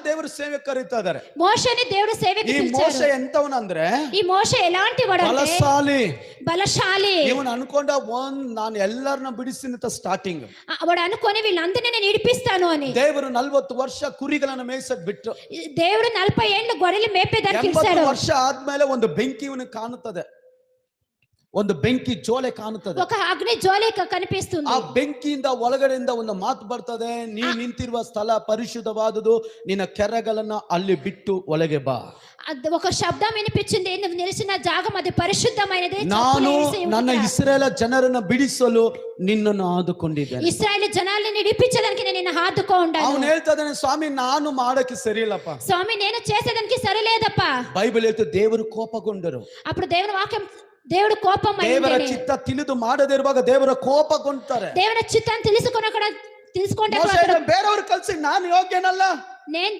ದೇವರು ಸೇವೆ ಕರೀತಾ ಇದ್ದಾರೆ. మోషేని దేవుడు సేవకి ಈ పిలిచారు. ಮೋಶೆ ಎಂತವನಂದ್ರೆ ఈ మోషే ఎలాంటి వాడంటే బలశాలి. ಇವನು ಅನ್ಕೊಂಡ ನಾನು ಎಲ್ಲರನ್ನ ಬಿಡಿಸ್ತೀನಿ ಅಂತ ಸ್ಟಾರ್ಟಿಂಗ್. వాడు అనుకొని వీళ్ళందరినీ నేను ఇడిపిస్తాను అని. ದೇವರು 40 ವರ್ಷ ಕುರಿಗಳನ್ನು ಮೇಯಿಸಕ್ ಬಿಟ್ಟು దేవుడు 40 ఏళ్ళు గొర్రెలు మేపేదానికి 80 ఇచ్చాడు. ವರ್ಷ ಆದ್ಮೇಲೆ ಒಂದು ಬೆಂಕಿ ಇವನಿಗೆ ಕಾಣುತ್ತದೆ, ಒಂದು ಬೆಂಕಿ ಜೋಲೆ ಕಾಣುತ್ತದೆ, ఒక అగ్ని జ్వాల కనిపిస్తుంది. ಆ ಬೆಂಕಿಯಿಂದ ಒಳಗಡೆಯಿಂದ ಒಂದು ಮಾತು ಬರ್ತದೆ, ನೀ ನಿಂತಿರುವ ಸ್ಥಳ ಪರಿಶುದ್ಧವಾದುದು, ನಿನ್ನ ಕೆರಗಳನ್ನು ಅಲ್ಲಿ ಬಿಟ್ಟು ಒಳಗೆ ಬಾ. ఒక శబ్దం వినిపించింది, నువ్వు నిలిచిన జాగం అది పరిశుద్ధమైనది. ನಾನು ನನ್ನ ಇಸ್ರಾಯೇಲ್ ಜನರನ್ನು ಬಿಡಿಸಲು ನಿನ್ನನ್ನು ಆದುಕೊಂಡಿದ್ದೇನೆ. ఇశ్రాయేలు జనాల్ని విడిపించడానికి నేను నిన్ను ఆదుకోండాను. ಅವನು ಹೇಳ್ತಾ ಇದ್ದಾನೆ, ಸ್ವಾಮಿ ನಾನು ಮಾಡಕ್ಕೆ ಸರಿ ಇಲ್ಲಪ್ಪ, స్వామి నేను చేసేదానికి సరిలేదప్ప. ಬೈಬಲ್ ಹೇಳ್ತು ದೇವರು ಕೋಪಗೊಂಡರು. అప్పుడు దేవుని వాక్యం దేవుడు ದೇವರ ಚಿತ್ತ ತಿಳಿದು ಮಾಡದಿರುವಾಗ ದೇವರ ಕೋಪಗೊಂಡ್ತಾರೆ. దేవుని చిత్తాన్ని తెలుసుకొని అక్కడ తెలుసుకుంటే ಬೇರೆಯವರು ಕಲ್ಸಿ ನಾನು ಯೋಗ್ಯನಲ್ಲ, నేను